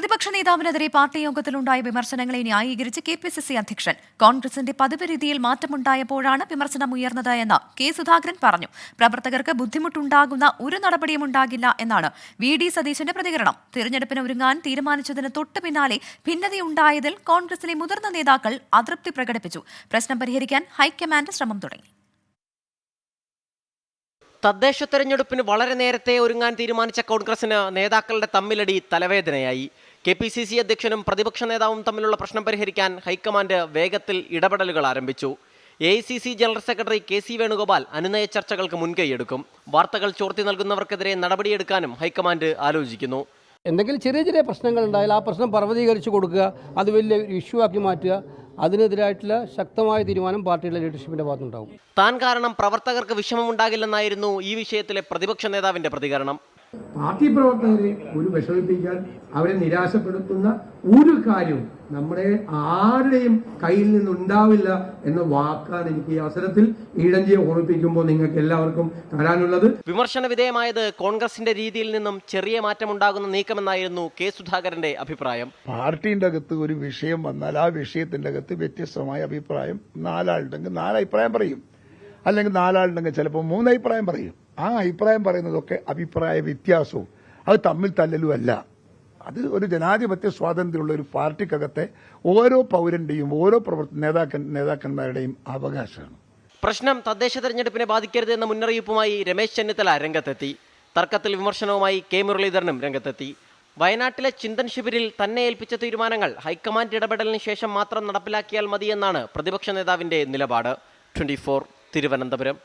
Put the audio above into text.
പ്രതിപക്ഷ നേതാവിനെതിരെ പാർട്ടി യോഗത്തിലുണ്ടായ വിമർശനങ്ങളെ ന്യായീകരിച്ച് കെപിസിസി അധ്യക്ഷൻ കോൺഗ്രസിന്റെ പതിവ് രീതിയിൽ മാറ്റമുണ്ടായപ്പോഴാണ് വിമർശനം ഉയർന്നത് എന്ന് കെ സുധാകരൻ പറഞ്ഞു. പ്രവർത്തകർക്ക് ബുദ്ധിമുട്ടുണ്ടാകുന്ന ഒരു നടപടിയും ഉണ്ടാകില്ല എന്നാണ് വി.ഡി. സതീശന്റെ പ്രതികരണം. തിരഞ്ഞെടുപ്പിന് ഒരുങ്ങാൻ തീരുമാനിച്ചതിന് തൊട്ടു പിന്നാലെ ഭിന്നതയുണ്ടായതിൽ കോൺഗ്രസിലെ മുതിർന്ന നേതാക്കൾ അതൃപ്തി പ്രകടിപ്പിച്ചു. പ്രശ്നം പരിഹരിക്കാൻ ഹൈക്കമാൻഡ് ശ്രമം തുടങ്ങി. തദ്ദേശ തെരഞ്ഞെടുപ്പിന് വളരെ നേരത്തെ ഒരുങ്ങാൻ തീരുമാനിച്ച കോൺഗ്രസിന് നേതാക്കളുടെ തമ്മിലടി തലവേദനയായി. കെപിസിസി അധ്യക്ഷനും പ്രതിപക്ഷ നേതാവും തമ്മിലുള്ള പ്രശ്നം പരിഹരിക്കാൻ ഹൈക്കമാൻഡ് വേഗത്തിൽ ഇടപെടലുകൾ ആരംഭിച്ചു. AICC general secretary K C. Venugopal അനുനയ ചർച്ചകൾക്ക് മുൻകൈയെടുക്കും. വാർത്തകൾ ചോർത്തി നൽകുന്നവർക്കെതിരെ നടപടിയെടുക്കാനും ഹൈക്കമാൻഡ് ആലോചിക്കുന്നു. എന്തെങ്കിലും ചെറിയ ചെറിയ പ്രശ്നങ്ങൾ ഉണ്ടായാൽ ആ പ്രശ്നം പർവ്വതീകരിച്ച് കൊടുക്കുക, അത് വലിയ ഇഷ്യൂ ആക്കി മാറ്റുക, അതിനെതിരായിട്ടുള്ള ശക്തമായ തീരുമാനം പാർട്ടിയുടെ ലീഡർഷിപ്പിന്റെ ഭാഗത്തുണ്ടാവും. താൻ കാരണം പ്രവർത്തകർക്ക് വിഷമമുണ്ടാകില്ലെന്നായിരുന്നു ഈ വിഷയത്തിലെ പ്രതിപക്ഷ നേതാവിന്റെ പ്രതികരണം. പാർട്ടി പ്രവർത്തകരെ ഒരു വിഷമിപ്പിക്കാൻ, അവരെ നിരാശപ്പെടുത്തുന്ന ഒരു കാര്യവും നമ്മുടെ ആരുടെയും കയ്യിൽ നിന്നുണ്ടാവില്ല എന്ന വാക്കാണ് എനിക്ക് ഈ അവസരത്തിൽ ഈഴഞ്ചിയെ ഓർമ്മിപ്പിക്കുമ്പോൾ നിങ്ങൾക്ക് എല്ലാവർക്കും തരാനുള്ളത്. വിമർശന വിധേയമായത് കോൺഗ്രസിന്റെ രീതിയിൽ നിന്നും ചെറിയ മാറ്റമുണ്ടാകുന്ന നീക്കമെന്നായിരുന്നു കെ സുധാകരന്റെ അഭിപ്രായം. പാർട്ടിന്റെ അകത്ത് ഒരു വിഷയം വന്നാൽ ആ വിഷയത്തിന്റെ അകത്ത് വ്യത്യസ്തമായ അഭിപ്രായം, 4 ആളുണ്ടെങ്കിൽ 4 അഭിപ്രായം പറയും, അല്ലെങ്കിൽ 4 ആളുണ്ടെങ്കിൽ ചിലപ്പോൾ 3 അഭിപ്രായം പറയും. ആ അഭിപ്രായം പറയുന്നതൊക്കെ അഭിപ്രായ വ്യത്യാസവും അത് തമ്മിൽ തല്ലലും അല്ല. അത് ഒരു ജനാധിപത്യ സ്വാതന്ത്ര്യമുള്ള ഒരു പാർട്ടിക്കകത്തെ ഓരോ പൗരന്റെയും ഓരോ നേതാക്കന്മാരുടെയും അവകാശമാണ്. പ്രശ്നം തദ്ദേശ തെരഞ്ഞെടുപ്പിനെ ബാധിക്കരുത് എന്ന മുന്നറിയിപ്പുമായി രമേശ് ചെന്നിത്തല രംഗത്തെത്തി. തർക്കത്തിൽ വിമർശനവുമായി കെ മുരളീധരനും രംഗത്തെത്തി. വയനാട്ടിലെ ചിന്തൻ ശിബിരിൽ തന്നെ ഏൽപ്പിച്ച തീരുമാനങ്ങൾ ഹൈക്കമാൻഡ് ഇടപെടലിന് ശേഷം മാത്രം നടപ്പിലാക്കിയാൽ മതിയെന്നാണ് പ്രതിപക്ഷ നേതാവിന്റെ നിലപാട്. 24 തിരുവനന്തപുരം.